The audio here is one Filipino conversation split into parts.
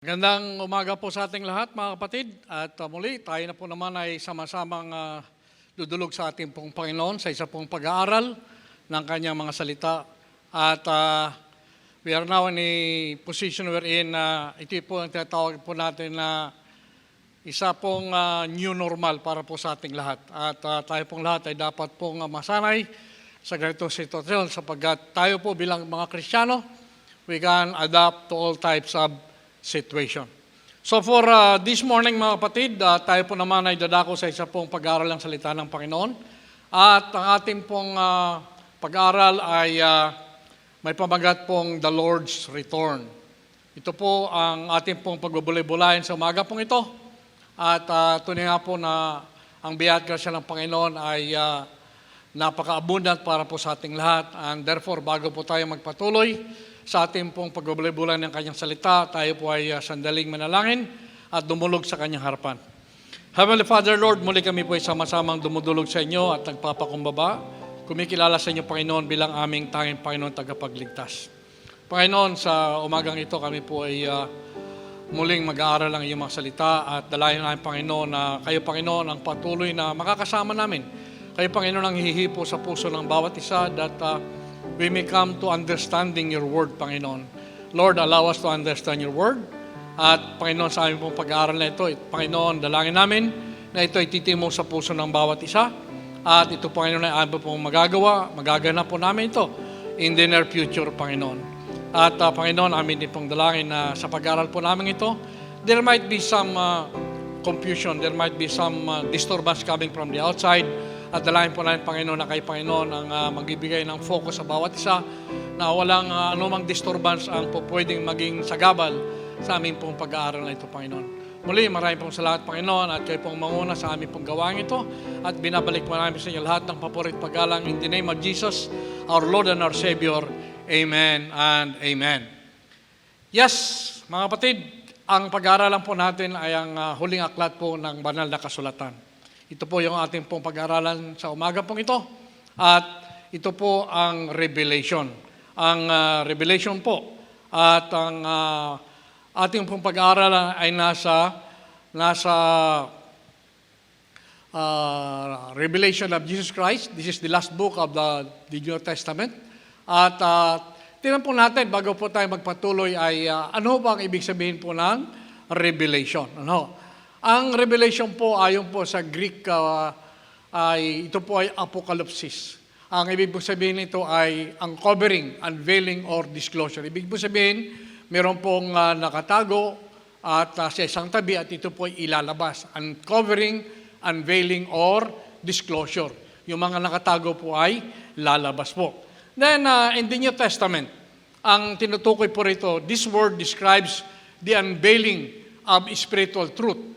Gandang umaga po sa ating lahat mga kapatid at muli tayo na po naman ay sama-samang dudulog sa ating pong Panginoon sa isa pong pag-aaral ng kanyang mga salita at we are now in a position wherein ito po ang tinatawag po natin na isa pong new normal para po sa ating lahat at tayo pong lahat ay dapat pong masanay sa ganitong sitwasyon sapagkat tayo po bilang mga Kristiyano we can adapt to all types of situation. So for this morning mga kapatid, tayo po naman ay dadako sa isa pong pag-aaral ng salita ng Panginoon. At ang ating pong pag-aaral ay may pamagat pong The Lord's Return. Ito po ang ating pong pagbubulay-bulayan sa umaga pong ito. At tunay nga po na ang biyaya at grasya ng Panginoon ay napaka-abundant para po sa ating lahat. And therefore, bago po tayo magpatuloy sa ating pong pagbubulay-bulay ng kanyang salita, tayo po ay sandaling manalangin at dumulog sa kanyang harapan. Heavenly Father, Lord, muli kami po ay sama-samang dumudulog sa inyo at nagpapakumbaba. Kumikilala sa inyo, Panginoon, bilang aming tanging Panginoon tagapagligtas. Panginoon, sa umagang ito kami po ay muling mag-aaral ang iyong mga salita at dalayan namin, Panginoon, na kayo, Panginoon, ang patuloy na makakasama namin. Kayo, Panginoon, ang hihipo sa puso ng bawat isa that we may come to understanding your word, Panginoon. Lord, allow us to understand your word. At Panginoon, sa aming pong pag-aaral na ito, Panginoon, dalangin namin na ito ay titimong sa puso ng bawat isa. At ito, Panginoon, ay aming pong magaganap po namin ito in the near future, Panginoon. At Panginoon, amin din pong dalangin na sa pag-aaral po namin ito, there might be some confusion, there might be some disturbance coming from the outside. At dalangin po namin, Panginoon, na kay Panginoon ang magbibigay ng focus sa bawat isa na walang anumang disturbance ang po pwedeng maging sagabal sa aming pong pag-aaral na ito, Panginoon. Muli, maraming pong salamat, Panginoon, at kayo pong manguna sa aming pong gawain ito. At binabalik po namin sa inyo lahat ng paporit paggalang in the name of Jesus, our Lord and our Savior. Amen and Amen. Yes, mga kapatid, ang pag-aaralan po natin ay ang huling aklat po ng banal na kasulatan. Ito po yung ating pong pag-aaralan sa umaga pong ito. At ito po ang Revelation. Ang Revelation po. At ang ating pong pag-aaralan ay nasa Revelation of Jesus Christ. This is the last book of the New Testament. At tingnan po natin, bago po tayo magpatuloy, ay ano ba ang ibig sabihin po ng Revelation? Ano? Ang Revelation po, ayon po sa Greek, ito po ay apocalypsis. Ang ibig po sabihin nito ay uncovering, unveiling, or disclosure. Ibig po sabihin, meron pong nakatago at sa isang tabi at ito po ay ilalabas. Uncovering, unveiling, or disclosure. Yung mga nakatago po ay lalabas po. Then, in the New Testament, ang tinutukoy po rito, this word describes the unveiling of spiritual truth.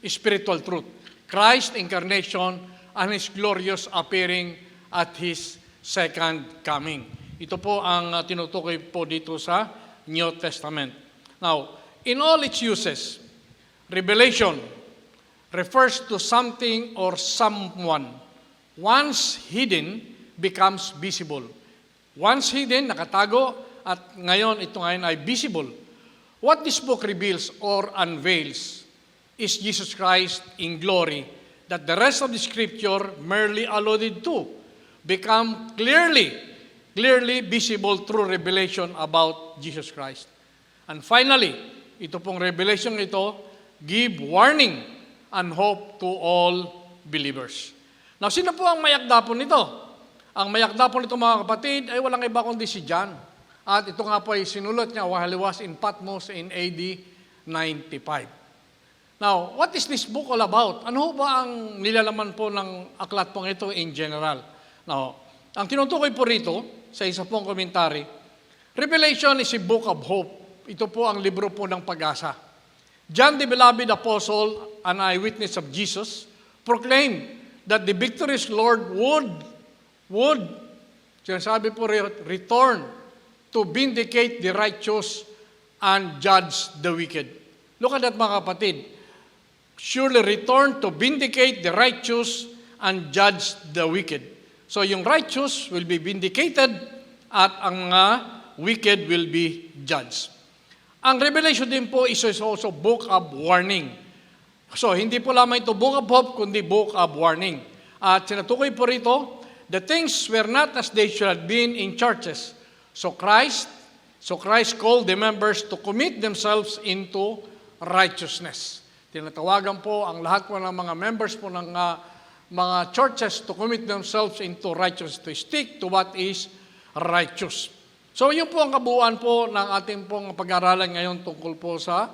Spiritual truth. Christ's incarnation and His glorious appearing at His second coming. Ito po ang tinutukoy po dito sa New Testament. Now, in all its uses, revelation refers to something or someone. Once hidden, becomes visible. Once hidden, nakatago, at ngayon ito ngayon ay visible. What this book reveals or unveils is Jesus Christ in glory that the rest of the Scripture merely alluded to become clearly visible through revelation about Jesus Christ. And finally, ito pong revelation ito give warning and hope to all believers. Now, sino po ang mayakda po nito? Ang mayakda po nito mga kapatid ay walang iba kundi si John. At ito nga po ay sinulat niya while he was in Patmos in AD 95. Now, what is this book all about? Ano ba ang nilalaman po ng aklat pong ito in general? Now, ang tinutukoy po rito, sa isa pong komentary, Revelation is a book of hope. Ito po ang libro po ng pag-asa. John the beloved apostle, an eyewitness of Jesus, proclaimed that the victorious Lord would, sinasabi po return to vindicate the righteous and judge the wicked. Look at that mga kapatid. Surely return to vindicate the righteous and judge the wicked. So yung righteous will be vindicated at ang wicked will be judged. Ang Revelation din po is also book of warning. So, hindi po lamang ito book of hope, kundi book of warning. At sinatukoy po rito, the things were not as they should have been in churches. So Christ called the members to commit themselves into righteousness. Tinatawagan po ang lahat po ng mga members po ng mga churches to commit themselves into righteousness, to stick to what is righteous. So yun po ang kabuuan po ng ating pong pag-aralan ngayon tungkol po sa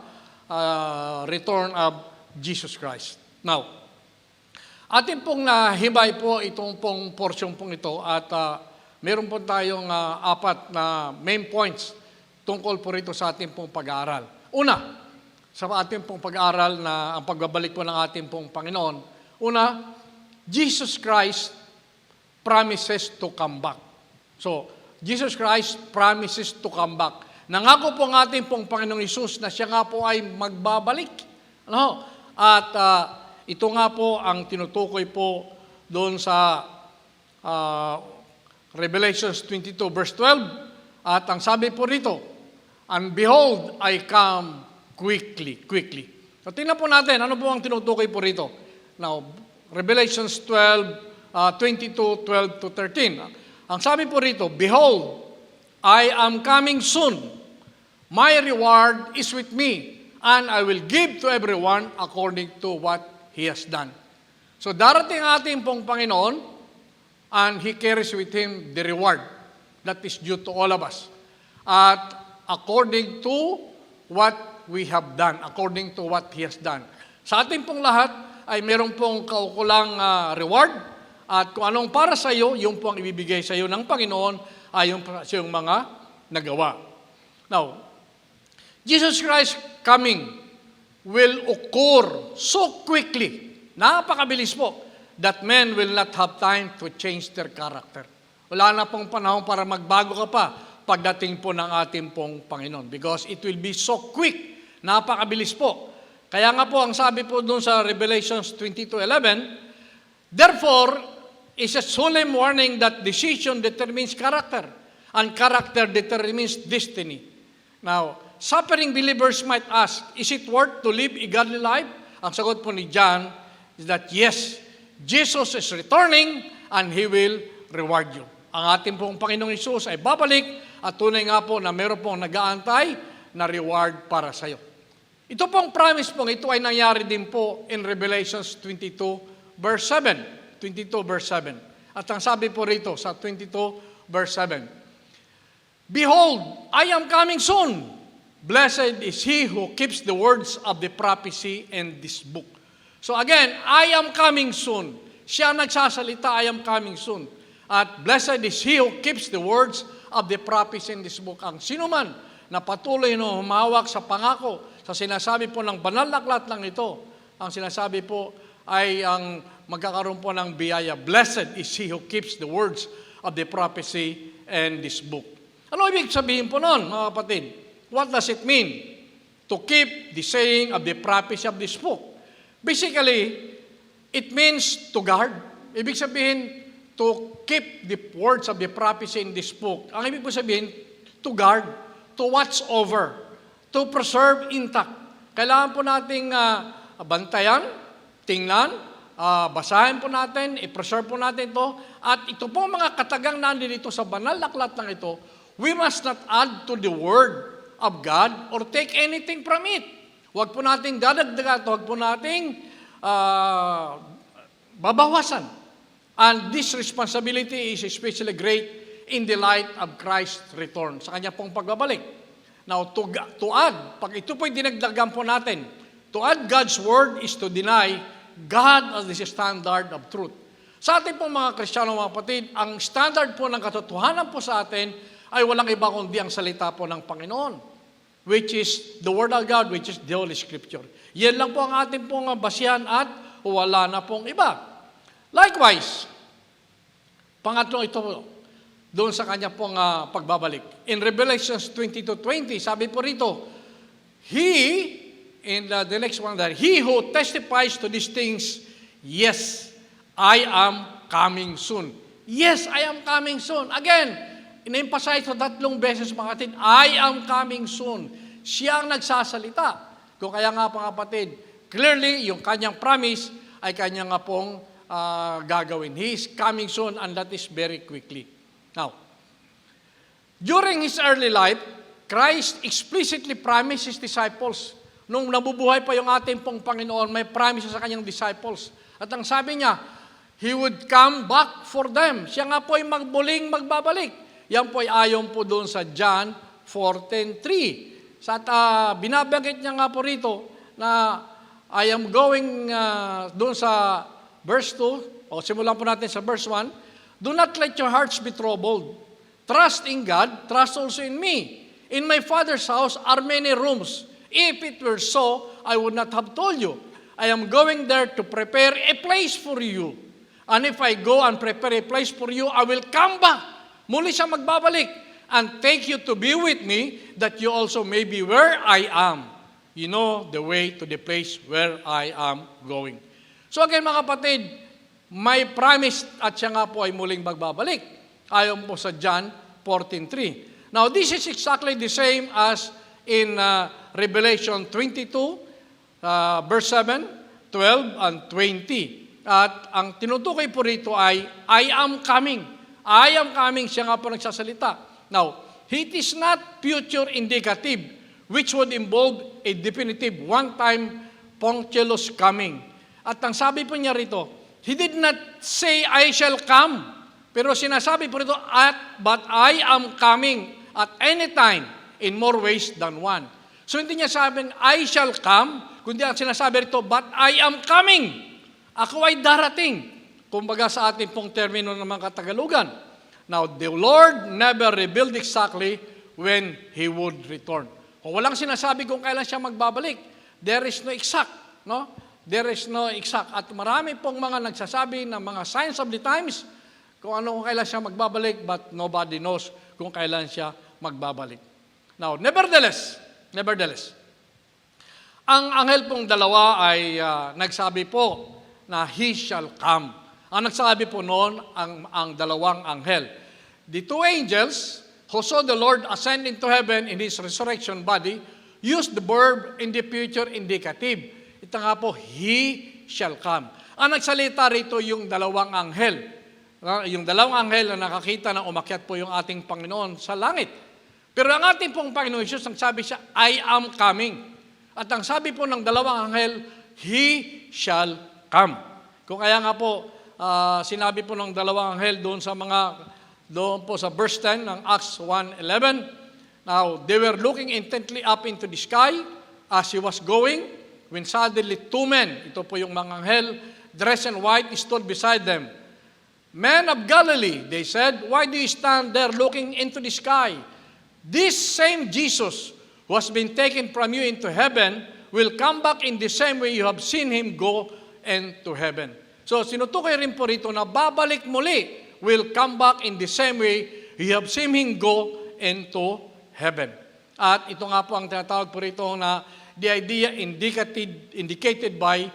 return of Jesus Christ. Now, ating pong nahimay po itong pong portion pong ito at meron po tayong 4 na main points tungkol po rito sa ating pong pag-aaral. Una, sa ating pong pag-aaral na ang pagbabalik po ng ating pong Panginoon. Una, Jesus Christ promises to come back. So, Jesus Christ promises to come back. Nangako po ang ating pong Panginoong Hesus na siya nga po ay magbabalik. Ano? At ito nga po ang tinutukoy po doon sa Revelations 22 verse 12. At ang sabi po rito, and behold, I come quickly. So tingnan po natin, ano po ang tinutukoy po rito? Now, Revelations 22:12 to 13. Ang sabi po rito, behold, I am coming soon. My reward is with me, and I will give to everyone according to what he has done. So darating ating pong Panginoon, and He carries with Him the reward that is due to all of us. At according to what we have done, according to what He has done. Sa ating pong lahat ay meron pong kaukulang reward, at kung anong para sa iyo, yung po ang ibibigay sa iyo ng Panginoon ay yung sa iyong mga nagawa. Now, Jesus Christ coming will occur so quickly, napakabilis po, that men will not have time to change their character. Wala na pong panahon para magbago ka pa pagdating po ng ating pong Panginoon because it will be so quick, napakabilis po. Kaya nga po, ang sabi po doon sa Revelations 22:11, therefore, is a solemn warning that decision determines character, and character determines destiny. Now, suffering believers might ask, is it worth to live a godly life? Ang sagot po ni John is that yes, Jesus is returning and He will reward you. Ang ating pong Panginoong Hesus ay babalik at tunay nga po na meron pong nag-aantay na reward para sa iyo. Ito pong promise pong ito ay nangyari din po in Revelations 22 verse 7. 22 verse 7. At ang sabi po rito sa 22 verse 7, behold, I am coming soon. Blessed is he who keeps the words of the prophecy in this book. So again, I am coming soon. Siya nagsasalita, I am coming soon. At blessed is he who keeps the words of the prophecy in this book. Ang sino man na patuloy na humawak sa pangako, sa sinasabi po ng banal na aklat lang ito, ang sinasabi po ay ang magkakaroon po ng biyaya. Blessed is he who keeps the words of the prophecy and this book. Ano ibig sabihin po noon, mga kapatid? What does it mean to keep the saying of the prophecy of this book? Basically, it means to guard. Ibig sabihin, to keep the words of the prophecy in this book. Ang ibig po sabihin, to guard, to watch over, to preserve intact. Kailangan po nating bantayan, tingnan, basahin po natin, i-preserve po natin ito, at ito po mga katagang nandito sa banal na aklat ng ito, we must not add to the word of God or take anything from it. Huwag po nating dadagdagan, huwag po nating babawasan. And this responsibility is especially great in the light of Christ's return, sa kanya pong pagbabalik. Now, to add, pag ito po'y dinagdagan po natin, to add God's word is to deny God as the standard of truth. Sa ating pong mga Kristiyano, mga kapatid, ang standard po ng katotohanan po sa atin ay walang iba kundi ang salita po ng Panginoon, which is the Word of God, which is the Holy Scripture. Yan lang po ang ating pong basihan at wala na pong iba. Likewise, pangatlo ito po, doon sa kanya pong pagbabalik. In Revelations 22:20, sabi po rito, in the next one there, he who testifies to these things, yes, I am coming soon. Yes, I am coming soon. Again, in-emphasize ko 3 beses, mga kapatid, I am coming soon. siya ang nagsasalita. Kung kaya nga mga kapatid, clearly, yung kanyang promise ay kanya nga pong gagawin. He is coming soon and that is very quickly. Now, during His early life, Christ explicitly promised His disciples. Nung nabubuhay pa yung ating pong Panginoon, may promise sa kanyang disciples. At ang sabi niya, He would come back for them. Siya nga po ay magbabalik. Yan po ay ayon po doon sa John 14:3. At binabanggit niya nga po rito na I am going doon sa verse 2, o simulan po natin sa verse 1, do not let your hearts be troubled. Trust in God, trust also in me. In my Father's house are many rooms. If it were so, I would not have told you. I am going there to prepare a place for you. And if I go and prepare a place for you, I will come back. Muli siya magbabalik and take you to be with me, that you also may be where I am. You know the way to the place where I am going. So again mga kapatid, may promise at siya nga po ay muling magbabalik. Ayon po sa John 14:3. Now this is exactly the same as in Revelation 22, verse 7, 12, and 20. At ang tinutukoy po rito ay, I am coming. I am coming, siya nga po nagsasalita. Now, it is not future indicative, which would involve a definitive one-time punctilious coming. At ang sabi po niya rito, He did not say, I shall come. Pero sinasabi po rito, but I am coming at any time in more ways than one. So hindi niya sabing, I shall come, kundi ang sinasabi rito, but I am coming. Ako ay darating. Kumbaga sa ating pong termino ng mga Katagalugan. Now, the Lord never revealed exactly when He would return. Kung walang sinasabi kung kailan siya magbabalik, there is no exact, no? There is no exact. At marami pong mga nagsasabi ng mga signs of the times kung kung kailan siya magbabalik, but nobody knows kung kailan siya magbabalik. Now, nevertheless, ang anghel pong dalawa ay nagsabi po na He shall come. Ang nagsabi po noon ang dalawang anghel. The two angels who saw the Lord ascend into heaven in His resurrection body used the verb in the future indicative. Ito nga po, He shall come. Ang nagsalita rito yung dalawang anghel. Yung dalawang anghel na nakakita na umakyat po yung ating Panginoon sa langit. Pero ang ating pong Panginoon Jesus, ang sabi siya, I am coming. At ang sabi po ng dalawang anghel, He shall come. Kung kaya nga po, sinabi po ng dalawang anghel doon po sa verse 10 ng Acts 1:11. Now, they were looking intently up into the sky as He was going, when suddenly two men, ito po yung mga anghel, dressed in white, stood beside them. Men of Galilee, they said, why do you stand there looking into the sky? This same Jesus who has been taken from you into heaven will come back in the same way you have seen Him go into heaven. So, sinutukoy rin po rito na babalik muli, will come back in the same way you have seen Him go into heaven. At ito nga po ang tinatawag po rito na the idea indicated by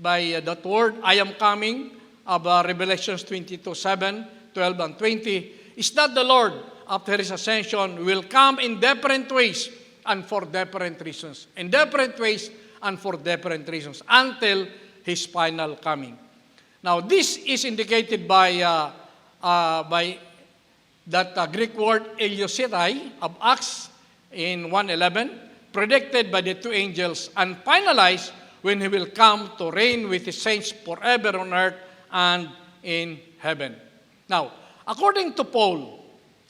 that word, I am coming, of Revelations 22:7, 12, and 20, is that the Lord, after His ascension, will come in different ways and for different reasons. In different ways and for different reasons, until His final coming. Now, this is indicated by that Greek word Eleusitai of Acts in 1:11, predicted by the two angels and finalized when He will come to reign with His saints forever on earth and in heaven. Now, according to Paul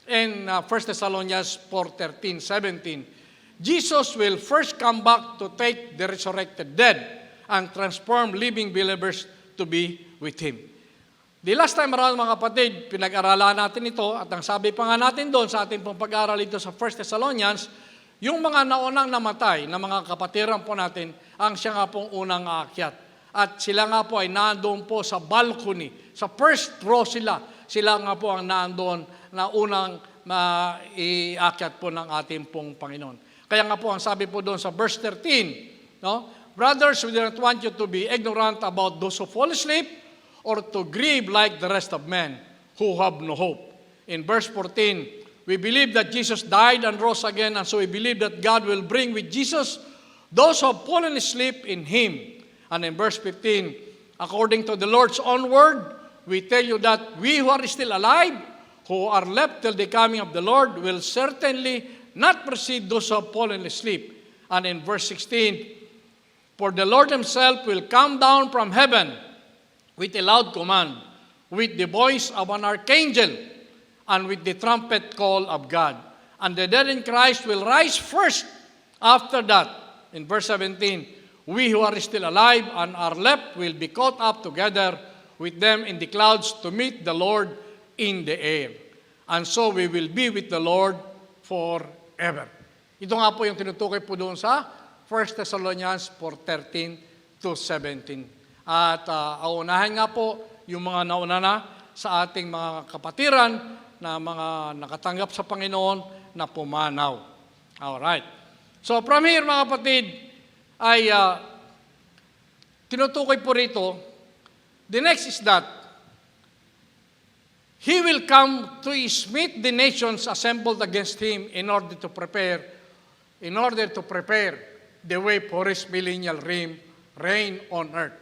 in 1 Thessalonians 4:13-17, Jesus will first come back to take the resurrected dead and transform living believers to be with Him. The last time around mga kapatid, pinag-aralan natin ito at ang sabi pa nga natin doon sa ating pong pag-aaral dito sa 1 Thessalonians, yung mga naunang namatay na mga kapatiran po natin, ang siya nga pong unang aakyat. At sila nga po ay nandoon po sa balcony, sa first row sila. Sila nga po ang nandoon na unang iakyat po ng ating pong Panginoon. Kaya nga po ang sabi po doon sa verse 13, no? Brothers, we do not want you to be ignorant about those who fall asleep or to grieve like the rest of men who have no hope. In verse 14, we believe that Jesus died and rose again, and so we believe that God will bring with Jesus those who have fallen asleep in Him. And in verse 15, according to the Lord's own word, we tell you that we who are still alive, who are left till the coming of the Lord, will certainly not precede those who have fallen asleep. And in verse 16, for the Lord Himself will come down from heaven with a loud command, with the voice of an archangel, and with the trumpet call of God. And the dead in Christ will rise first. After that, in verse 17, we who are still alive and are left will be caught up together with them in the clouds to meet the Lord in the air. And so we will be with the Lord forever. Ito nga po yung tinutukoy po doon sa 1 Thessalonians 4:13 to 17. At aunahin nga po yung mga nauna na sa ating mga kapatiran na mga nakatanggap sa Panginoon na pumanaw. Alright. So from here mga kapatid, ay tinutukoy po rito, the next is that He will come to smite the nations assembled against Him in order to prepare the way for His millennial reign on earth.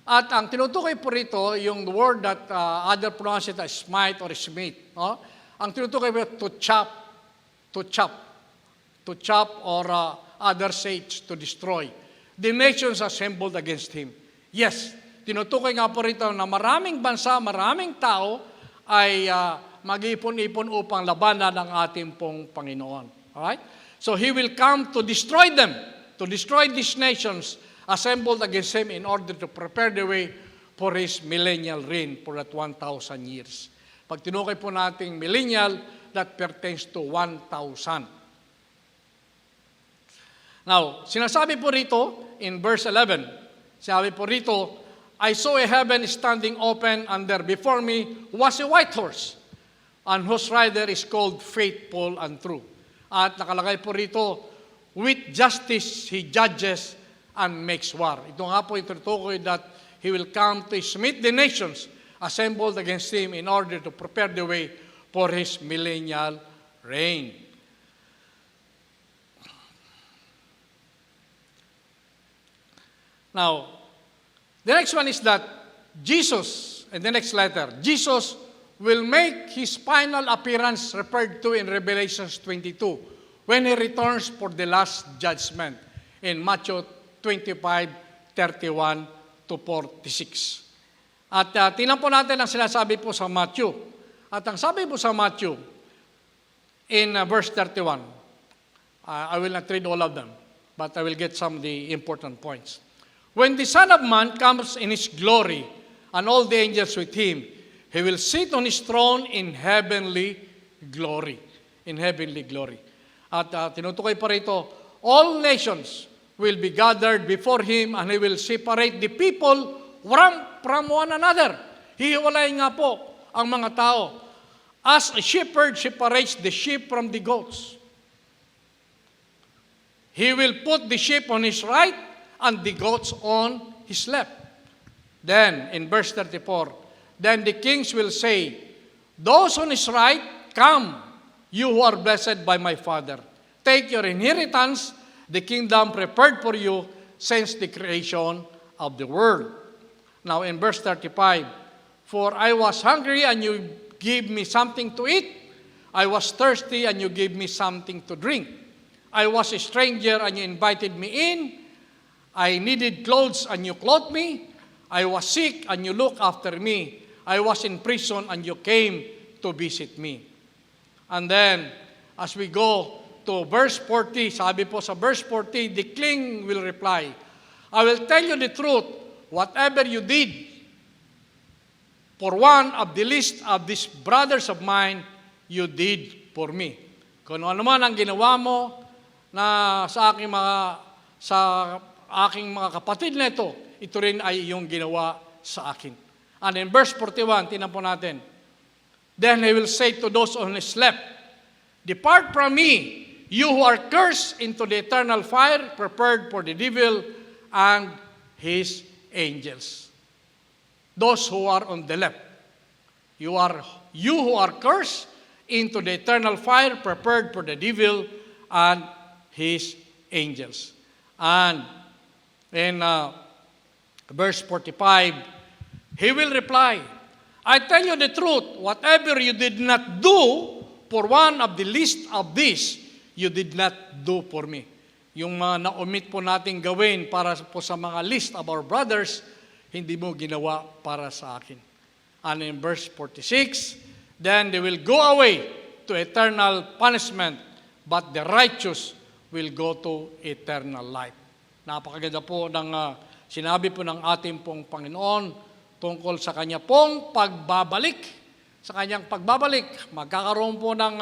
At ang tinutukoy po rito, yung word that other pronounce it as smite or smite. No? Ang tinutukoy po to chop or other sages to destroy. The nations assembled against Him. Yes, tinutukoy nga po rito na maraming bansa, maraming tao ay mag-ipon-ipon upang labanan ang ating pong Panginoon. Alright? So He will come to destroy them, to destroy these nations assembled against Him in order to prepare the way for His millennial reign for that 1,000 years. Pag tinukay po nating millennial, that pertains to 1,000. Now, sinasabi po rito in verse 11, sinabi po rito, I saw a heaven standing open, and there before me was a white horse, and whose rider is called Faithful and True. At nakalagay po rito, with justice He judges and makes war. Ito nga po yung tutukoy that He will come to smite the nations assembled against Him in order to prepare the way for His millennial reign. Now, the next one is that Jesus, in the next letter, Jesus will make His final appearance referred to in Revelation 22 when He returns for the last judgment in Matthew 25:31 to 46. At tingnan po natin ang sinasabi po sa Matthew. At ang sabi po sa Matthew in verse 31, I will not read all of them, but I will get some of the important points. When the Son of Man comes in His glory, and all the angels with Him, He will sit on His throne in heavenly glory. In heavenly glory. At tinutukoy pa rito, all nations will be gathered before Him, and He will separate the people from one another. Hihiwalay nga po ang mga tao. As a shepherd separates the sheep from the goats. He will put the sheep on His right, and the goats on His left. Then, in verse 34, then the kings will say, those on His right, come, you who are blessed by my Father. Take your inheritance, the kingdom prepared for you since the creation of the world. Now, in verse 35, for I was hungry, and you gave me something to eat. I was thirsty, and you gave me something to drink. I was a stranger, and you invited me in. I needed clothes, and you clothed me. I was sick, and you looked after me. I was in prison, and you came to visit me. And then, as we go to verse 40, sabi po sa verse 40, the king will reply, I will tell you the truth, whatever you did for one of the least of these brothers of mine, you did for me. Kung ano man ang ginawa mo na sa aking mga kapatid na ito rin ay iyong ginawa sa akin. And in verse 41, tingnan po natin, then He will say to those on His left, depart from me, you who are cursed, into the eternal fire prepared for the devil and his angels. Those who are on the left, you who are cursed into the eternal fire prepared for the devil and his angels. And in verse 45, he will reply, I tell you the truth, whatever you did not do for one of the least of these, you did not do for me. Yung mga na-omit po nating gawin para po sa mga least of our brothers, hindi mo ginawa para sa akin. And in verse 46, then they will go away to eternal punishment, but the righteous will go to eternal life. Napakaganda po ng sinabi po ng ating pong Panginoon tungkol sa kanya pong pagbabalik. Sa kanyang pagbabalik, magkakaroon po ng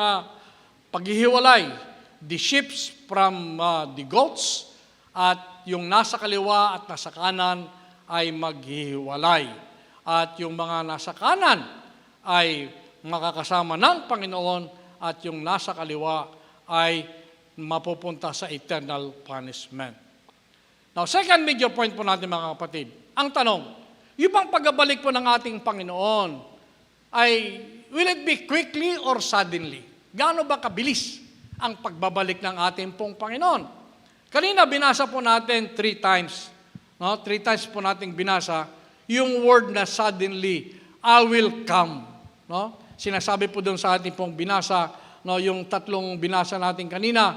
paghihiwalay, the sheep from the goats, at yung nasa kaliwa at nasa kanan ay maghihiwalay. At yung mga nasa kanan ay makakasama ng Panginoon at yung nasa kaliwa ay mapupunta sa eternal punishment. Now, second major point po natin mga kapatid, ang tanong, yung bang pagbabalik po ng ating Panginoon ay will it be quickly or suddenly? Gaano ba kabilis ang pagbabalik ng ating pong Panginoon? Kanina binasa po natin 3 times. No? 3 times po natin binasa yung word na suddenly, I will come. No? Sinasabi po doon sa ating pong binasa, no, yung 3 binasa natin kanina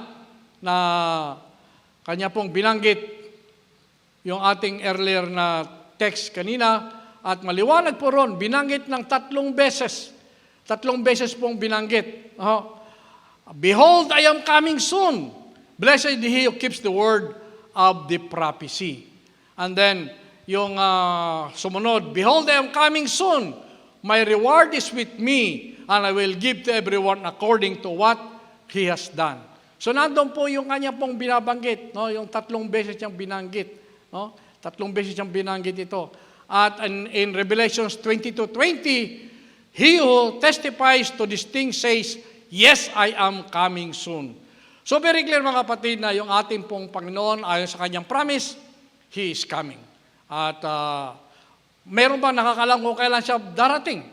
na kanya pong binanggit yung ating earlier na text kanina at maliwanag po ron, binanggit ng 3 beses. 3 beses pong binanggit. Behold, I am coming soon. Blessed he who keeps the word of the prophecy. And then, yung sumunod, behold, I am coming soon. My reward is with me, and I will give to everyone according to what he has done. So, nandun po yung kanya pong binabanggit, no? Yung 3 beses niyang binanggit. No? 3 beses niyang binanggit ito. At in Revelations 22:20, he who testifies to this thing says, yes, I am coming soon. So very clear mga kapatid na yung ating pong Panginoon ayon sa kanyang promise, He is coming. At meron ba nakakalam kung kailan siya darating?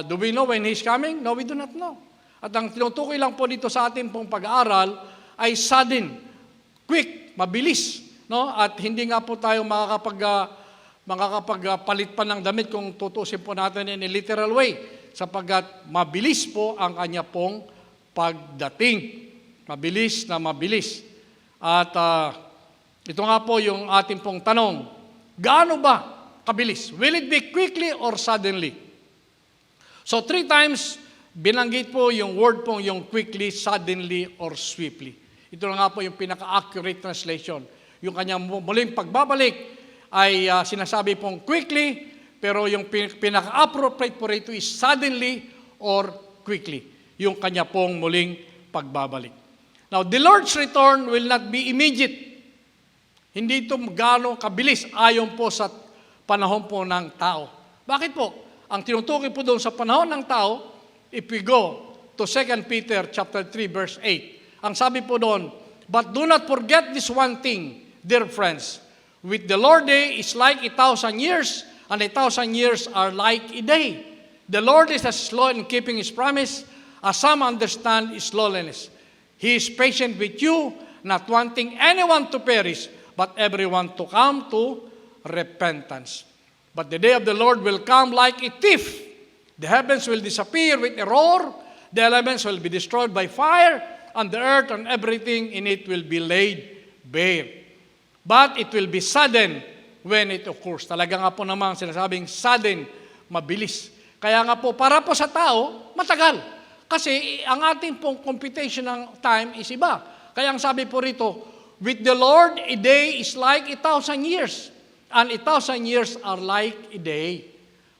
Do we know when He is coming? No, we do not know. At ang tinutukoy lang po dito sa ating pong pag-aaral ay sudden, quick, mabilis. No? At hindi nga po tayo makakapagpalit pa ng damit kung tutusin po natin in a literal way, sapagkat mabilis po ang kanya pong pagdating. Mabilis na mabilis. At ito nga po yung ating pong tanong, gaano ba kabilis? Will it be quickly or suddenly? So 3 times, binanggit po yung word pong yung quickly, suddenly, or swiftly. Ito na nga po yung pinaka-accurate translation. Yung kanyang muling pagbabalik ay sinasabi pong quickly, pero yung pinaka-appropriate po rito is suddenly or quickly. Yung kanya pong muling pagbabalik. Now, the Lord's return will not be immediate. Hindi ito gaano kabilis ayon po sa panahon po ng tao. Bakit po? Ang tinutukoy po doon sa panahon ng tao, if we go to 2 Peter chapter 3 verse 8, ang sabi po doon, but do not forget this one thing, dear friends, with the Lord day is like 1,000 years, and 1,000 years are like a day. The Lord is as slow in keeping His promise, as some understand His slowness. He is patient with you, not wanting anyone to perish, but everyone to come to repentance. But the day of the Lord will come like a thief. The heavens will disappear with a roar, the elements will be destroyed by fire, and the earth and everything in it will be laid bare. But it will be sudden when it occurs. Talaga nga po naman sinasabing sudden, mabilis. Kaya nga po, para po sa tao, matagal. Kasi ang ating pong computation ng time is iba. Kaya ang sabi po rito, with the Lord, a day is like 1,000 years. And 1,000 years are like a day.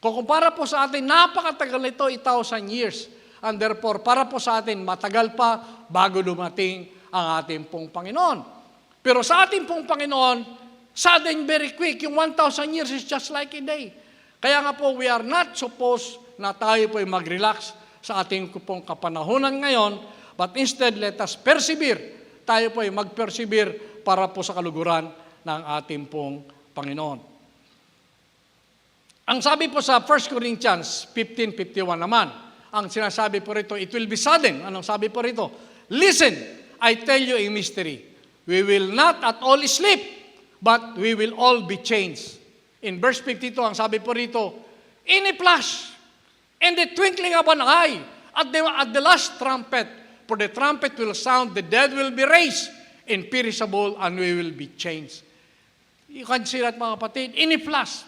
Kung kumpara po sa atin, napakatagal ito, 1,000 years. And therefore, para po sa atin, matagal pa bago dumating ang ating pong Panginoon. Pero sa ating pong Panginoon, sudden, very quick, yung 1,000 years is just like a day. Kaya nga po, we are not supposed na tayo po ay mag-relax sa ating pong kapanahunan ngayon, but instead, let us persevere. Tayo po ay mag-persevere para po sa kaluguran ng ating pong Panginoon. Ang sabi po sa 1 Corinthians 15:51 naman, ang sinasabi po rito, it will be sudden. Anong sabi po rito? Listen, I tell you a mystery. We will not at all sleep, but we will all be changed. In verse 52, ang sabi po rito, in a flash, in the twinkling of an eye, at the last trumpet, for the trumpet will sound, the dead will be raised, imperishable, and we will be changed. You can see that, mga kapatid, in a flash,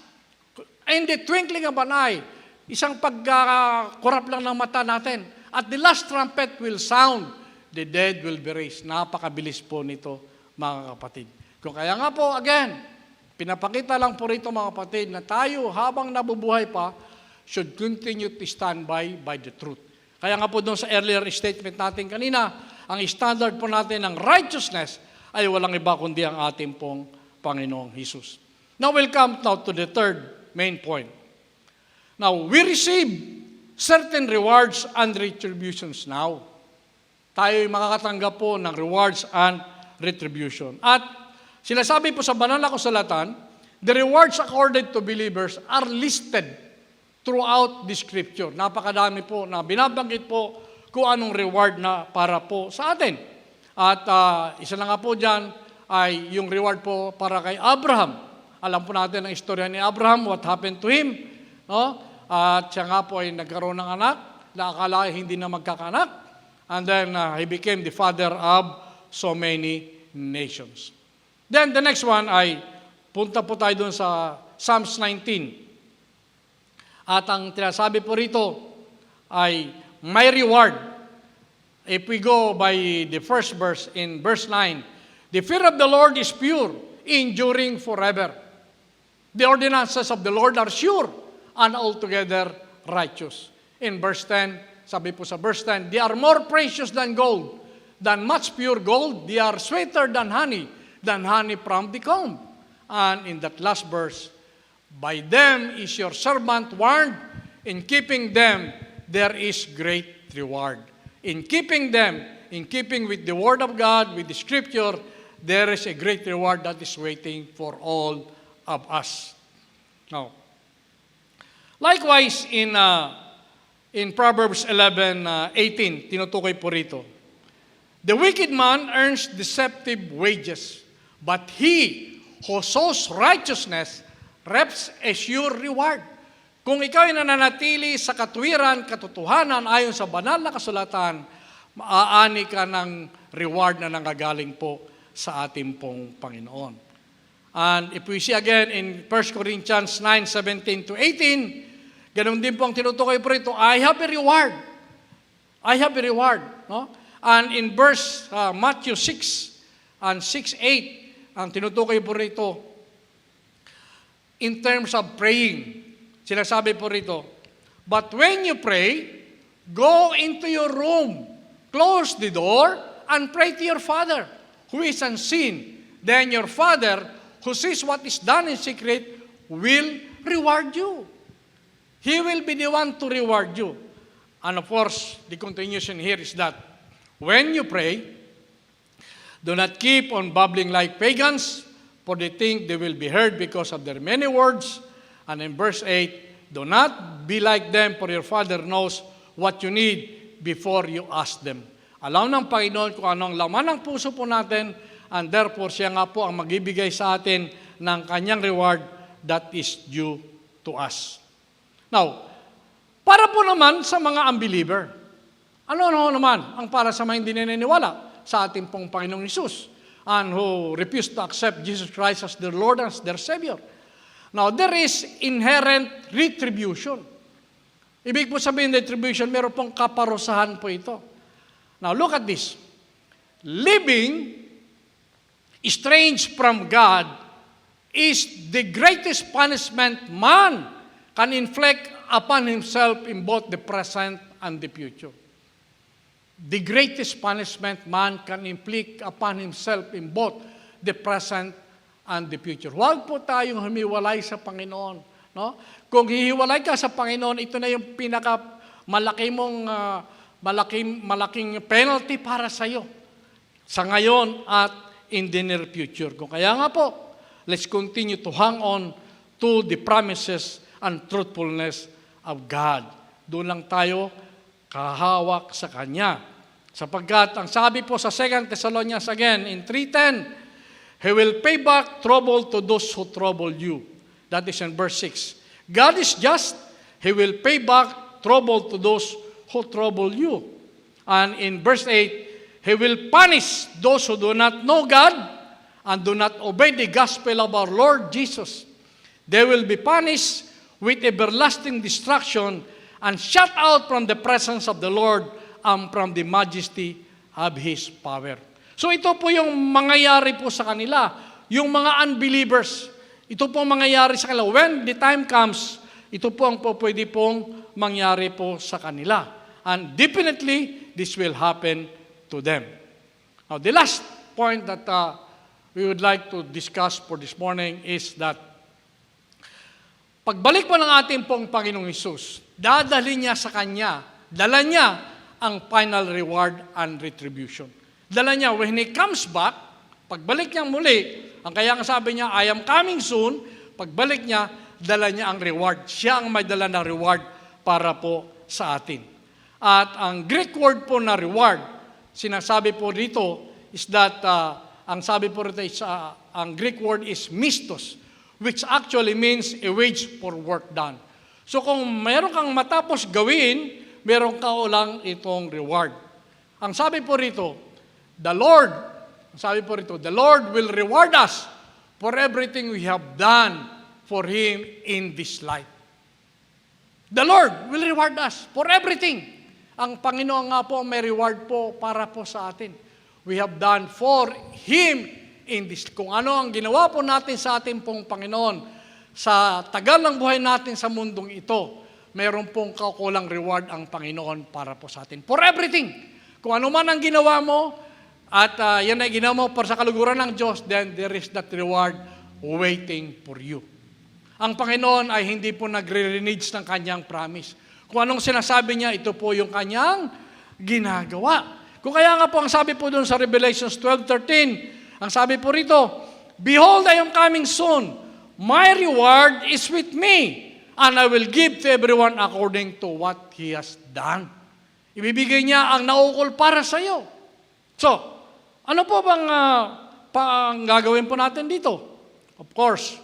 in the twinkling of an eye, isang pagkurap lang ng mata natin, at the last trumpet will sound, the dead will be raised. Napakabilis po nito, mga kapatid. Kung kaya nga po, again, pinapakita lang po rito, mga kapatid, na tayo habang nabubuhay pa, should continue to stand by the truth. Kaya nga po doon sa earlier statement natin kanina, ang standard po natin ng righteousness ay walang iba kundi ang ating pong Panginoong Jesus. Now we'll come now to the third main point. Now, we receive certain rewards and retributions now. Tayo'y makakatanggap po ng rewards and retribution. At sinasabi po sa banal na kasulatan, the rewards accorded to believers are listed throughout the Scripture. Napakadami po na binabanggit po kung anong reward na para po sa atin. At isa na nga po dyan ay yung reward po para kay Abraham. Alam po natin ang istorya ni Abraham, what happened to him. No? At siya nga po ay nagkaroon ng anak na akala hindi na magkakanak. And then he became the father of so many nations. Then the next one ay, punta po tayo dun sa Psalms 19. At ang tinasabi po rito ay may reward. If we go by the first verse, in verse 9, the fear of the Lord is pure, enduring forever. The ordinances of the Lord are sure and altogether righteous. In verse 10, sabi po sa verse 10, they are more precious than gold, than much pure gold. They are sweeter than honey from the comb. And in that last verse, by them is your servant warned. In keeping them, there is great reward. In keeping them, in keeping with the Word of God, with the Scripture, there is a great reward that is waiting for all of us. Now, likewise, in Proverbs 11:18, tinutukoy po rito, the wicked man earns deceptive wages, but he who sows righteousness reaps a sure reward. Kung ikaw ay nananatili sa katuwiran, katotohanan ayon sa banal na kasulatan, maaani ka ng reward na nanggagaling po sa ating pong Panginoon. And if we see again in 1 Corinthians 9:17 to 18, ganun din po ang tinutukoy po rito, I have a reward. I have a reward. No? And in verse Matthew 6 and 6:8, ang tinutukoy po rito, in terms of praying, sinasabi po rito, but when you pray, go into your room, close the door, and pray to your Father, who is unseen. Then your Father, who sees what is done in secret, will reward you. He will be the one to reward you. And of course, the continuation here is that when you pray, do not keep on babbling like pagans, for they think they will be heard because of their many words. And in verse 8, do not be like them, for your Father knows what you need before you ask them. Alam ng Panginoon kung anong laman ng puso po natin, and therefore siya nga po ang magbibigay sa atin ng kanyang reward that is due to us. Now, para po naman sa mga unbeliever, ano naman ang para sa mga hindi naniniwala sa ating pong Panginoong Hesus and who refuse to accept Jesus Christ as their Lord and as their Savior? Now, there is inherent retribution. Ibig po sabihin retribution, meron pong kaparusahan po ito. Now, look at this. Living estranged from God is the greatest punishment man can inflict upon himself in both the present and the future. The greatest punishment man can inflict upon himself in both the present and the future. Huwag po tayong humiwalay sa Panginoon. No? Kung hihiwalay ka sa Panginoon, ito na yung malaking penalty para sa iyo sa ngayon at in the near future. Kung kaya nga po, let's continue to hang on to the promises and truthfulness of God. Doon lang tayo kahawak sa Kanya. Sapagkat ang sabi po sa 2 Thessalonians again in 3:10, He will pay back trouble to those who trouble you. That is in verse 6. God is just. He will pay back trouble to those who trouble you. And in verse 8, He will punish those who do not know God and do not obey the gospel of our Lord Jesus. They will be punished with everlasting destruction and shut out from the presence of the Lord and from the majesty of His power. So ito po yung mangyayari po sa kanila, yung mga unbelievers. Ito po mangyayari sa kanila. When the time comes, ito po ang pwede pong mangyari po sa kanila. And definitely, this will happen to them. Now, the last point that we would like to discuss for this morning is that pagbalik po ng ating pong Panginoong Hesus, dadalhin niya sa Kanya, dala niya ang final reward and retribution. Dala niya, when He comes back, pagbalik niya muli, ang kaya nga sabi niya, I am coming soon, pagbalik niya, dala niya ang reward. Siya ang may dala na reward para po sa atin. At ang Greek word po na reward, sinasabi po dito is that, ang sabi po rito is, ang Greek word is mistos, which actually means a wage for work done. So kung meron kang matapos gawin, meron ka ulang itong reward. Ang sabi po rito, the Lord will reward us for everything we have done for Him in this life. The Lord will reward us for everything. Ang Panginoon nga po may reward po para po sa atin. We have done for Him in this. Kung ano ang ginawa po natin sa ating pong Panginoon, sa tagal ng buhay natin sa mundong ito, mayroon pong kakulang reward ang Panginoon para po sa atin. For everything. Kung ano man ang ginawa mo, at yan ay ginawa mo para sa kaluguran ng Diyos, then there is that reward waiting for you. Ang Panginoon ay hindi po nagre-renege ng Kanyang promise. Kung anong sinasabi niya, ito po yung Kanyang ginagawa. Kung kaya nga po, ang sabi po doon sa Revelations 12:13, ang sabi po rito, Behold, I am coming soon. My reward is with me, and I will give to everyone according to what he has done. Ibibigay niya ang naukol para sa iyo. So, ano po bang gagawin po natin dito? Of course,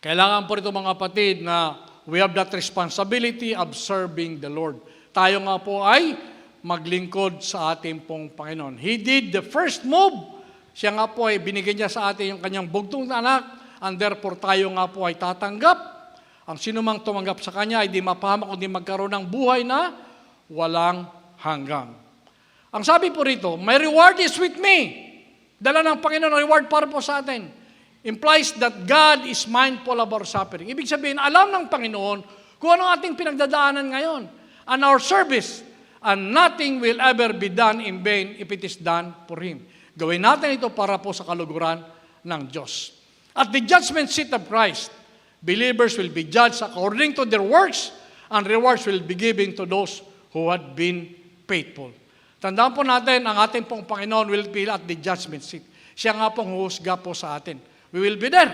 kailangan po rito mga kapatid na we have that responsibility of serving the Lord. Tayo nga po ay maglingkod sa ating pong Panginoon. He did the first move. Siya nga po ay binigyan niya sa atin yung kanyang bugtong na anak, and therefore tayo nga po ay tatanggap. Ang sinumang tumanggap sa kanya ay di mapahamak kundi magkaroon ng buhay na walang hanggang. Ang sabi po rito, my reward is with me. Dala ng Panginoon ang reward para po sa atin. Implies that God is mindful of our suffering. Ibig sabihin, alam ng Panginoon kung ano ating pinagdadaanan ngayon. And our service, and nothing will ever be done in vain if it is done for Him. Gawin natin ito para po sa kaluguran ng Diyos. At the judgment seat of Christ, believers will be judged according to their works, and rewards will be given to those who had been faithful. Tandaan po natin, ang ating pong Panginoon will be at the judgment seat. Siya nga pong huhusga po sa atin. We will be there.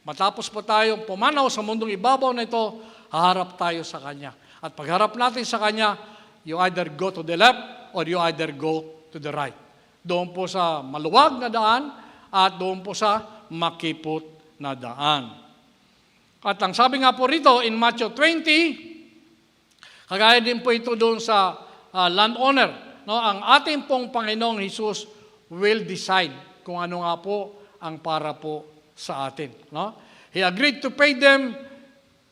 Matapos po tayong pumanaw sa mundong ibabaw na ito, haharap tayo sa Kanya. At pagharap natin sa Kanya, you either go to the left or you either go to the right. Doon po sa maluwag na daan at doon po sa makipot na daan. At ang sabi nga po rito in Matthew 20, kagaya din po ito doon sa landowner, no? Ang ating pong Panginoong Hesus will decide kung ano nga po ang para po sa atin. No? He agreed to pay them,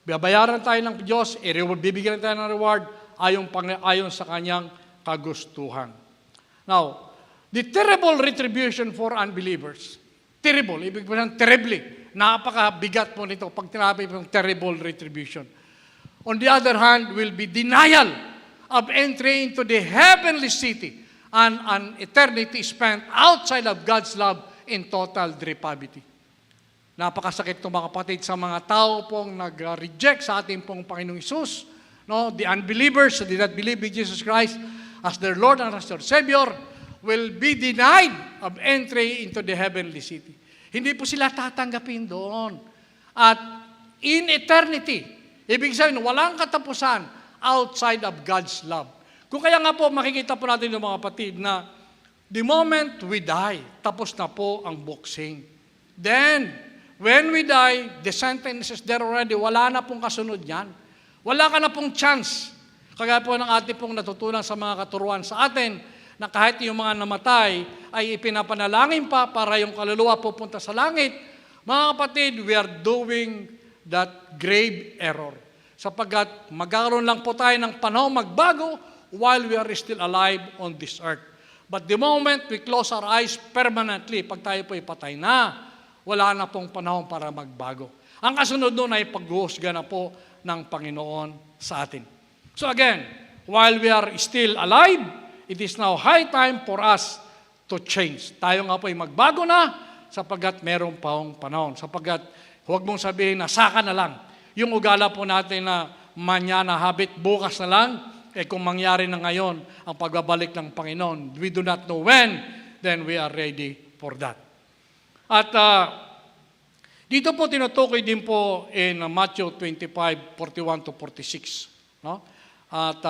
babayaran tayo ng Diyos, bibigyan tayo ng reward ayon sa kanyang kagustuhan. Now, the terrible retribution for unbelievers. Terrible, ibig sabihin terribly. Napakabigat po nito pag tinabi ng terrible retribution. On the other hand, will be denial of entry into the heavenly city and an eternity spent outside of God's love in total depravity. Napakasakit ito mga kapatid sa mga tao pong nag-reject sa ating pong Panginoong Hesus. No? The unbelievers who did not believe in Jesus Christ as their Lord and as their Savior will be denied of entry into the heavenly city. Hindi po sila tatanggapin doon. At in eternity, ibig sabihin, walang katapusan, outside of God's love. Kung kaya nga po, makikita po natin yung mga kapatid na the moment we die, tapos na po ang boxing. Then, when we die, the sentence is there already. Wala na pong kasunod yan. Wala ka na pong chance. Kagaya po ng ating pong natutunan sa mga katuruan sa atin, na kahit yung mga namatay ay ipinapanalangin pa para yung kaluluwa pupunta sa langit. Mga kapatid, we are doing that grave error. Sapagkat magkakaroon lang po tayo ng panahon magbago while we are still alive on this earth. But the moment we close our eyes permanently, pag tayo po ipatay na, wala na pong panahon para magbago. Ang kasunod nun ay paghuhusga na po ng Panginoon sa atin. So again, while we are still alive, it is now high time for us to change. Tayo nga po ay magbago na sapagkat meron pa akong panahon. Sapagkat huwag mong sabihin na saka na lang. Yung ugala po natin na manyana habit, bukas na lang, kung mangyari na ngayon ang pagbabalik ng Panginoon, we do not know when, then we are ready for that. At dito po tinutukoy din po in Matthew 25:41-46. No? At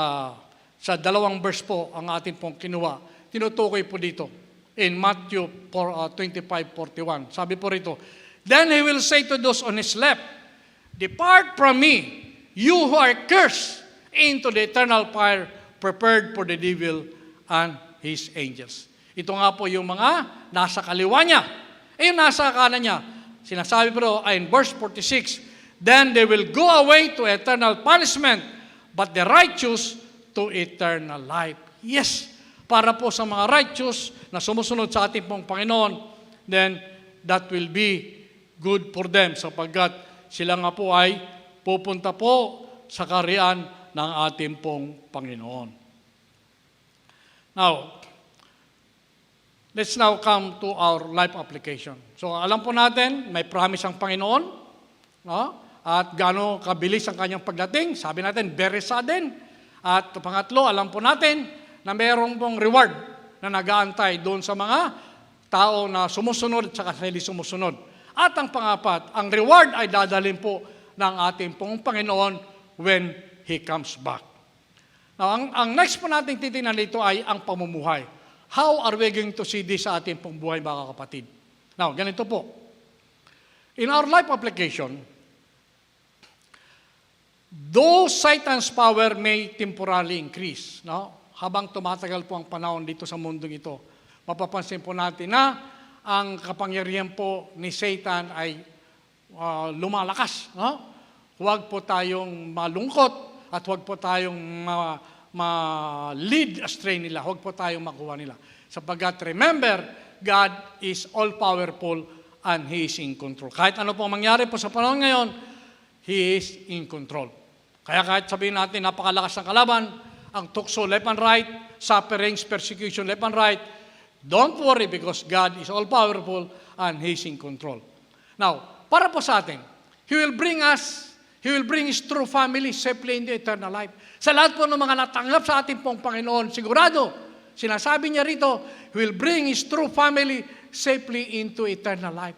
sa dalawang verse po ang atin pong kinuha, tinutukoy po dito in Matthew 25:41. Sabi po rito, then he will say to those on his left, depart from me, you who are cursed, into the eternal fire prepared for the devil and his angels. Ito nga po yung mga nasa kaliwa niya. Yung nasa kanan niya. Sinasabi po in verse 46, then they will go away to eternal punishment, but the righteous to eternal life. Yes, para po sa mga righteous na sumusunod sa ating pong Panginoon, then that will be good for them sapagkat sila nga po ay pupunta po sa kaharian ng ating pong Panginoon. Now, let's now come to our life application. So alam po natin, may promise ang Panginoon, no? At gaano kabilis ang kanyang pagdating, sabi natin, very sudden. At pangatlo, alam po natin na mayroong pong reward na nag-aantay doon sa mga tao na sumusunod at saka hindi sumusunod. At ang pangapat, ang reward ay dadalhin po ng ating pong Panginoon when He comes back. Now, ang next po natin titingnan dito ay ang pamumuhay. How are we going to see this sa ating pong buhay, mga kapatid? Now, ganito po. In our life application, though Satan's power may temporarily increase, no? Habang tumatagal po ang panahon dito sa mundong ito, mapapansin po natin na ang kapangyarihan po ni Satan ay lumalakas. No? Huwag po tayong malungkot at huwag po tayong ma-lead astray nila. Huwag po tayong makuha nila. Sapagkat remember, God is all-powerful and He is in control. Kahit ano po mangyari po sa panahon ngayon, He is in control. Kaya kahit sabihin natin, napakalakas ng kalaban, ang tukso left and right, sufferings, persecution left and right, don't worry because God is all-powerful and He is in control. Now, para po sa atin, He will bring His true family safely into eternal life. Sa lahat po ng mga natanggap sa ating pong Panginoon, sigurado, sinasabi niya rito, He will bring His true family safely into eternal life.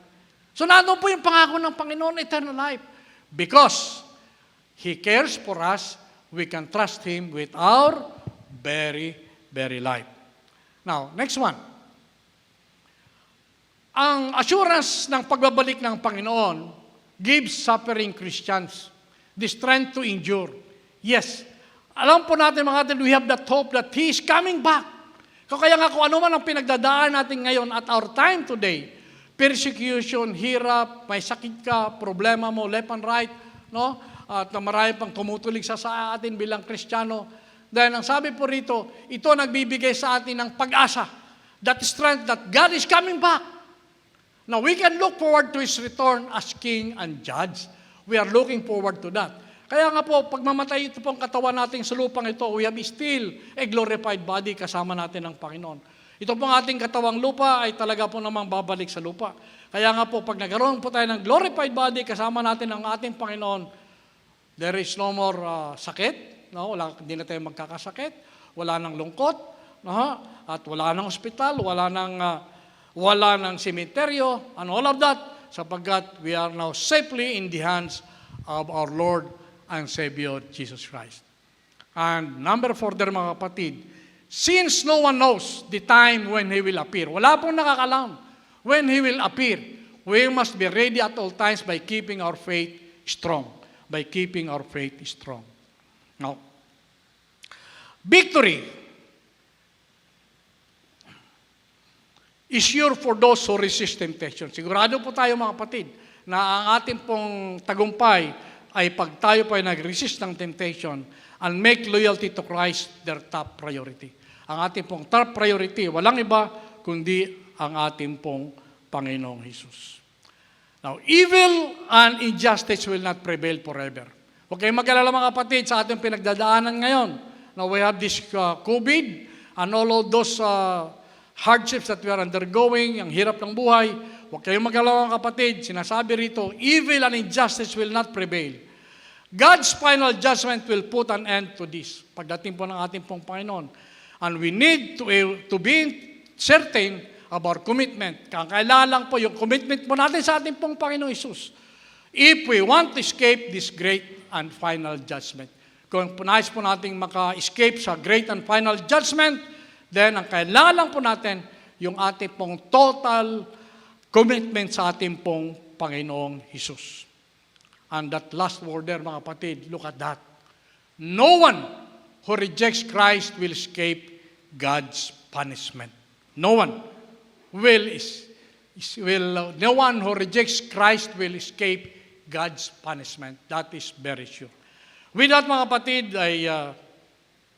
So, nandun po yung pangako ng Panginoon, eternal life. Because He cares for us, we can trust Him with our very, very life. Now, next one. Ang assurance ng pagbabalik ng Panginoon gives suffering Christians the strength to endure. Yes, alam po natin mga kapatid, we have that hope that He is coming back. Kaya nga kung ano man ang pinagdadaan natin ngayon at our time today, persecution, hirap, may sakit ka, problema mo, left and right, no? At marami pang tumutulig sa atin bilang Kristiyano. Dahil ang sabi po rito, ito nagbibigay sa atin ng pag-asa, that strength that God is coming back. Now, we can look forward to His return as King and Judge. We are looking forward to that. Kaya nga po, pag mamatay ito pong katawan natin sa lupang ito, we have still a glorified body kasama natin ng Panginoon. Ito pong ating katawang lupa ay talaga po namang babalik sa lupa. Kaya nga po, pag nagkaroon po tayo ng glorified body kasama natin ng ating Panginoon, there is no more sakit, no? Hindi na tayo magkakasakit, wala nang lungkot, no? At wala nang ospital, wala nang sementeryo, and all of that, sapagkat we are now safely in the hands of our Lord and Savior Jesus Christ. And number 4 there mga kapatid, since no one knows the time when He will appear, wala pong nakakalam when He will appear, we must be ready at all times by keeping our faith strong. By keeping our faith strong. Now, victory is sure for those who resist temptation. Sigurado po tayo mga kapatid na ang ating pong tagumpay ay pag tayo po ay nag-resist ng temptation and make loyalty to Christ their top priority. Ang ating pong top priority, walang iba kundi ang ating pong Panginoong Hesus. Now, evil and injustice will not prevail forever. Huwag kayong mag-alala mga kapatid sa ating pinagdadaanan ngayon. Now, we have this COVID and all of those hardships that we are undergoing, ang hirap ng buhay. Huwag kayong mag-alala mga kapatid. Sinasabi rito, evil and injustice will not prevail. God's final judgment will put an end to this. Pagdating po ng ating pong Panginoon. And we need to be certain of our commitment. Kailangan lang po yung commitment po natin sa ating pong Panginoong Hesus. If we want to escape this great and final judgment. Kung nais po nating maka-escape sa great and final judgment, then ang kailangan lang po natin yung ating pong total commitment sa ating pong Panginoong Hesus. And that last word there, mga kapatid, look at that. No one who rejects Christ will escape God's punishment. No one no one who rejects Christ will escape God's punishment. That is very sure. With that, mga kapatid, ay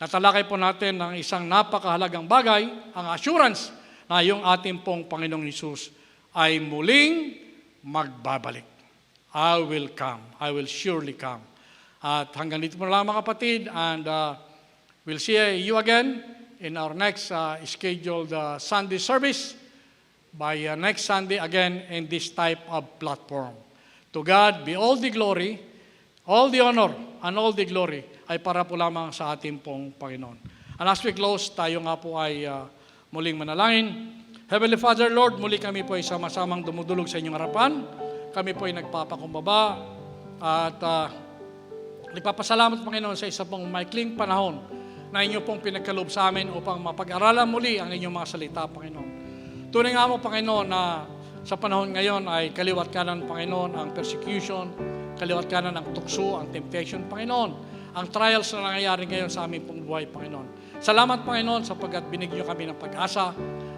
natalakay po natin ng isang napakahalagang bagay, ang assurance na yung ating pong Panginoong Hesus ay muling magbabalik. I will come. I will surely come. At hanggang dito po lang mga kapatid, and we'll see you again in our next scheduled Sunday service by next Sunday again in this type of platform. To God be all the glory, all the honor, and all the glory ay para po lamang sa ating pong Panginoon. And as we close, tayo nga po ay muling manalangin. Heavenly Father, Lord, muli kami po ay sama-samang dumudulog sa inyong harapan. Kami po ay nagpapakumbaba at nagpapasalamat, Panginoon, sa isa pong maikling panahon na inyo pong pinagkaloob sa amin upang mapag-aralan muli ang inyong mga salita, Panginoon. Tunay nga mo, Panginoon, na sa panahon ngayon ay kaliwat kanan, Panginoon, ang persecution, kaliwat kanan ang tukso, ang temptation, Panginoon, ang trials na nangyayari ngayon sa aming pong buhay, Panginoon. Salamat, Panginoon, sapagkat binigyan kami ng pag-asa,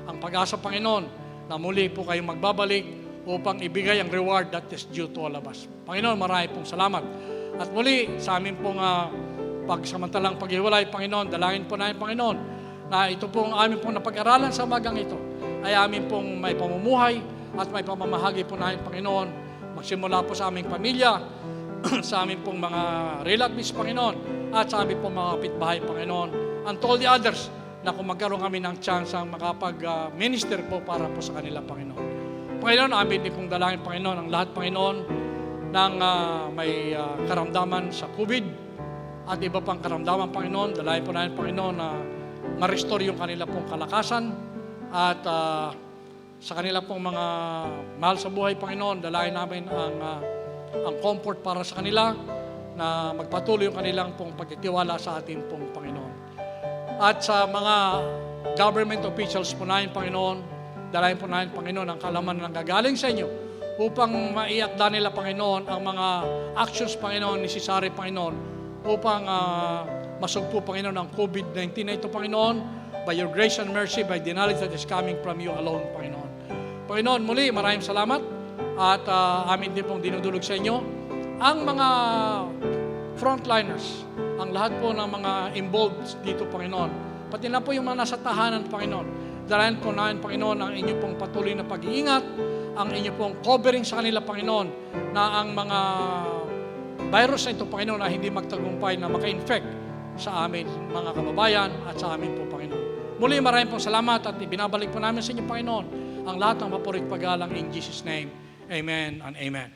ang pag-asa, Panginoon, na muli po kayong magbabalik upang ibigay ang reward that is due to all of us. Panginoon, marami pong salamat. At muli, sa amin pong pagsamantalang paghiwalay, Panginoon, dalangin po namin, Panginoon, na ito pong amin pong napag-aralan sa magang ito, ay amin pong may pamumuhay at may pamamahagi po namin, Panginoon, magsimula po sa aming pamilya, sa aming pong mga relatives, Panginoon, at sa aming pong mga kapitbahay, Panginoon, and to all the others, na kung magkaroon kami ng chance ang makapag-minister po para po sa kanila, Panginoon. Panginoon, amin din pong dalangin, Panginoon, ang lahat, Panginoon, ng may karamdaman sa COVID at iba pang karamdaman, Panginoon. Dalangin po namin, Panginoon, na ma-restore yung kanila pong kalakasan at sa kanila pong mga mahal sa buhay, Panginoon, dalangin namin ang comfort para sa kanila na magpatuloy yung kanilang pong pagtitiwala sa ating pong Panginoon. At sa mga government officials po namin, Panginoon, dalayan po namin, Panginoon, ang kalaman na gagaling sa inyo upang maiakda nila, Panginoon, ang mga actions, Panginoon, necessary, Panginoon, upang masugpo, Panginoon, ang COVID-19 na ito, Panginoon, by your grace and mercy, by the knowledge that is coming from you alone, Panginoon. Panginoon, muli, maraming salamat at amin din pong dinudulog sa inyo ang mga frontliners, ang lahat po ng mga involved dito, Panginoon. Pati na po yung mga nasa tahanan, Panginoon. Dalayan po namin, Panginoon, ang inyong pong patuloy na pag-iingat, ang inyong pong covering sa kanila, Panginoon, na ang mga virus na ito, Panginoon, na hindi magtagumpay na maka-infect sa amin, mga kababayan, at sa amin po, Panginoon. Muli, maraming pong salamat at ibinabalik po namin sa inyo, Panginoon, ang lahat ng mapurit pag-alang in Jesus' name. Amen and amen.